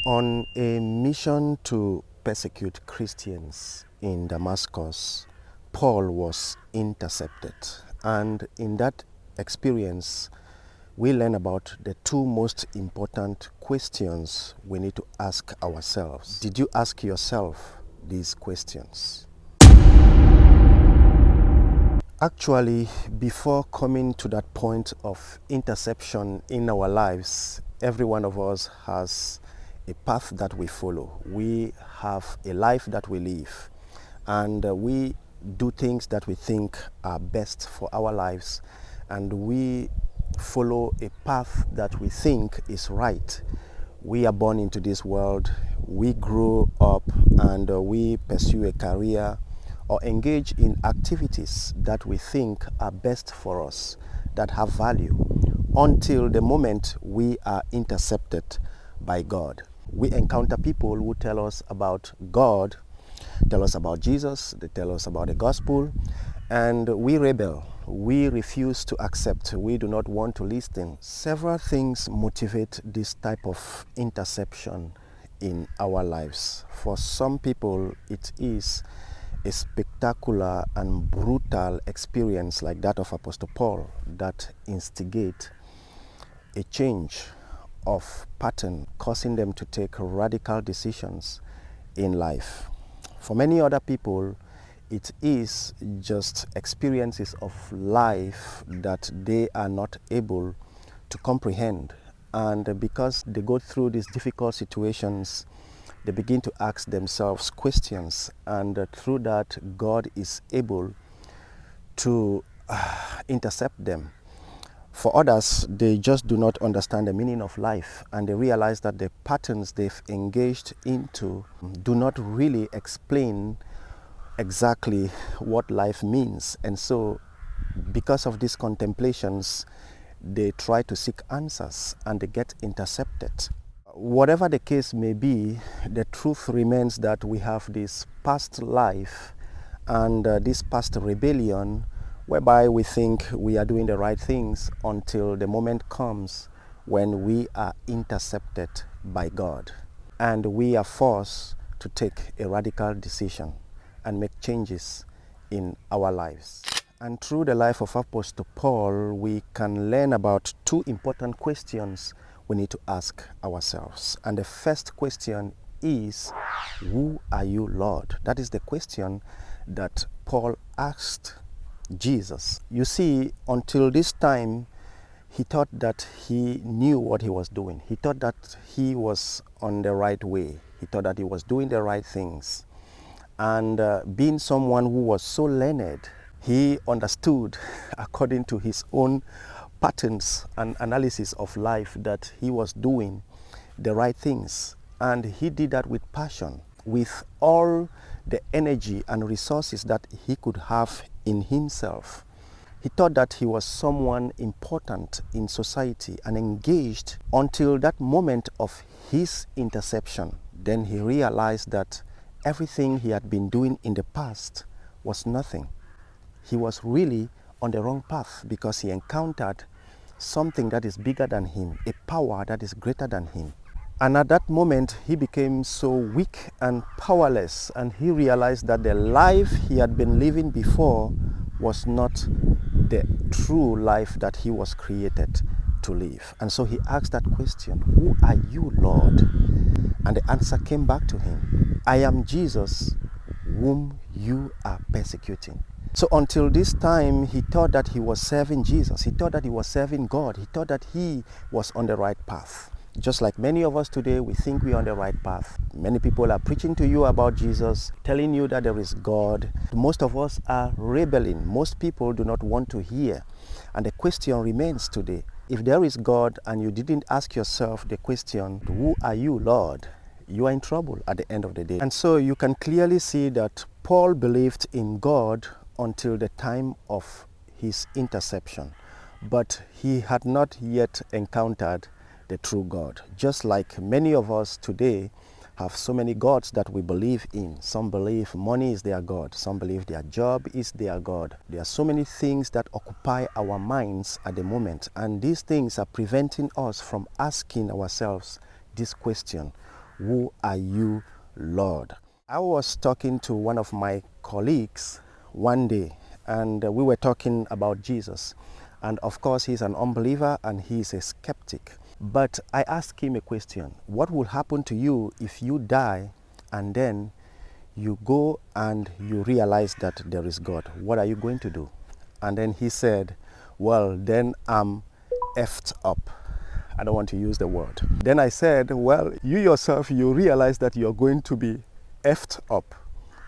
On a mission to persecute Christians in Damascus, Paul was intercepted. And in that experience, we learn about the two most important questions we need to ask ourselves. Did you ask yourself these questions? Actually, before coming to that point of interception in our lives, every one of us has a path that we follow. We have a life that we live, and we do things that we think are best for our lives, and we follow a path that we think is right. We are born into this world, we grow up, and we pursue a career or engage in activities that we think are best for us, that have value, until the moment we are intercepted by God. We encounter people who tell us about God, tell us about Jesus, they tell us about the gospel, and we rebel. We refuse to accept. We do not want to listen. Several things motivate this type of interception in our lives. For some people, it is a spectacular and brutal experience like that of Apostle Paul that instigate a change of pattern, causing them to take radical decisions in life. For many other people, it is just experiences of life that they are not able to comprehend. And because they go through these difficult situations, they begin to ask themselves questions, and through that, God is able to intercept them. For others, they just do not understand the meaning of life, and they realize that the patterns they've engaged into do not really explain exactly what life means. And so, because of these contemplations, they try to seek answers and they get intercepted. Whatever the case may be, the truth remains that we have this past life and this past rebellion, whereby we think we are doing the right things until the moment comes when we are intercepted by God. And we are forced to take a radical decision and make changes in our lives. And through the life of Apostle Paul, we can learn about two important questions we need to ask ourselves. And the first question is, who are you, Lord? That is the question that Paul asked Jesus. You see, until this time, he thought that he knew what he was doing. He thought that he was on the right way. He thought that he was doing the right things. And being someone who was so learned, he understood, according to his own patterns and analysis of life, that he was doing the right things. And he did that with passion, with all the energy and resources that he could have in himself. He thought that he was someone important in society and engaged until that moment of his interception. Then he realized that everything he had been doing in the past was nothing. He was really on the wrong path because he encountered something that is bigger than him, a power that is greater than him. And at that moment, he became so weak and powerless, and he realized that the life he had been living before was not the true life that he was created to live. And so he asked that question, who are you, Lord? And the answer came back to him, I am Jesus, whom you are persecuting. So until this time, he thought that he was serving Jesus. He thought that he was serving God. He thought that he was on the right path. Just like many of us today, we think we are on the right path. Many people are preaching to you about Jesus, telling you that there is God. Most of us are rebelling. Most people do not want to hear. And the question remains today, if there is God and you didn't ask yourself the question, who are you, Lord? You are in trouble at the end of the day. And so you can clearly see that Paul believed in God until the time of his interception. But he had not yet encountered the true God. Just like many of us today have so many gods that we believe in. Some believe money is their God. Some believe their job is their God. There are so many things that occupy our minds at the moment. And these things are preventing us from asking ourselves this question, Who are you, Lord? I was talking to one of my colleagues one day, and we were talking about Jesus. And of course, he's an unbeliever and he's a skeptic. But I asked him a question. What will happen to you if you die and then you go and you realize that there is God? What are you going to do? And then he said, well, then I'm effed up. I don't want to use the word. Then I said, well, you yourself, you realize that you're going to be effed up.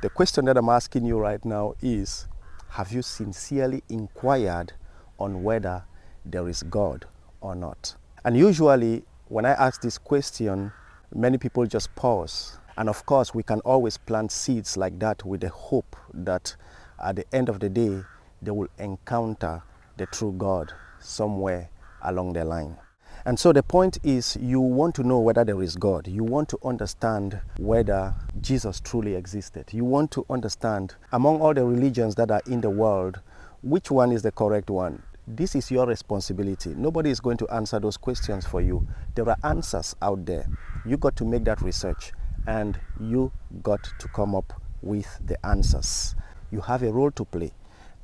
The question that I'm asking you right now is, have you sincerely inquired on whether there is God or not? And usually when I ask this question, many people just pause. And of course, we can always plant seeds like that with the hope that at the end of the day, they will encounter the true God somewhere along the line. And so the point is, you want to know whether there is God. You want to understand whether Jesus truly existed. You want to understand, among all the religions that are in the world, which one is the correct one. This is your responsibility. Nobody is going to answer those questions for you. There are answers out there. You got to make that research, and you got to come up with the answers. You have a role to play,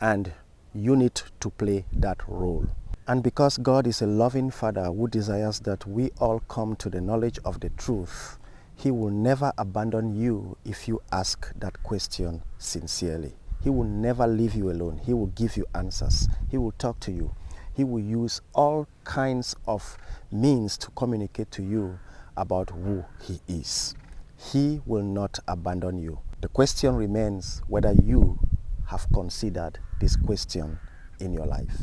and you need to play that role. And because God is a loving Father who desires that we all come to the knowledge of the truth, He will never abandon you if you ask that question sincerely. He will never leave you alone. He will give you answers. He will talk to you. He will use all kinds of means to communicate to you about who He is. He will not abandon you. The question remains whether you have considered this question in your life.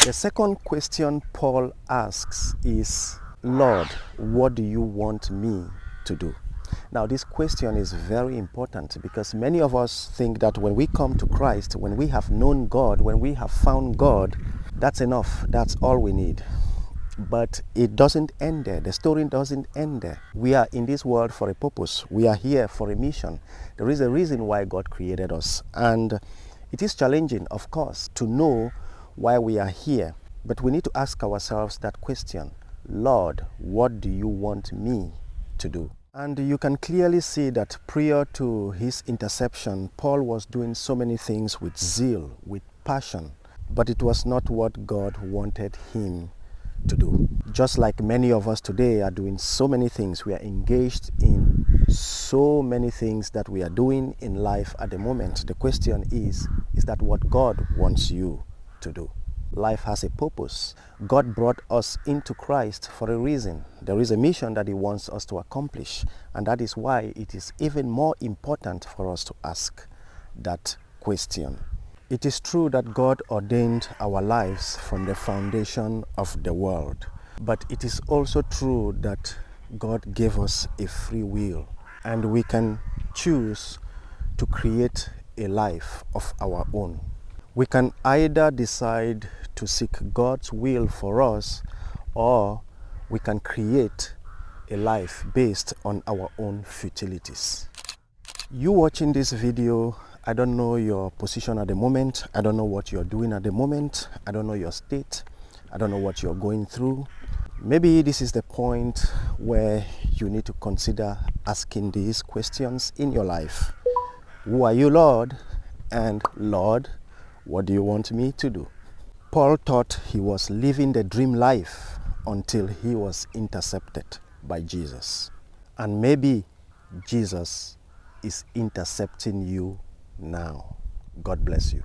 The second question Paul asks is, Lord, what do you want me to do? Now, this question is very important because many of us think that when we come to Christ, when we have known God, when we have found God, that's enough. That's all we need. But it doesn't end there. The story doesn't end there. We are in this world for a purpose. We are here for a mission. There is a reason why God created us. And it is challenging, of course, to know why we are here. But we need to ask ourselves that question, Lord, what do you want me to do? And you can clearly see that prior to his interception, Paul was doing so many things with zeal, with passion, but it was not what God wanted him to do. Just like many of us today are doing so many things, we are engaged in so many things that we are doing in life at the moment. The question is that what God wants you to do? Life has a purpose. God brought us into Christ for a reason. There is a mission that He wants us to accomplish, and that is why it is even more important for us to ask that question. It is true that God ordained our lives from the foundation of the world, but it is also true that God gave us a free will, and we can choose to create a life of our own. We can either decide to seek God's will for us, or we can create a life based on our own futilities. You watching this video, I don't know your position at the moment. I don't know what you're doing at the moment. I don't know your state. I don't know what you're going through. Maybe this is the point where you need to consider asking these questions in your life. Who are you, Lord? And Lord, what do you want me to do? Paul thought he was living the dream life until he was intercepted by Jesus. And maybe Jesus is intercepting you now. God bless you.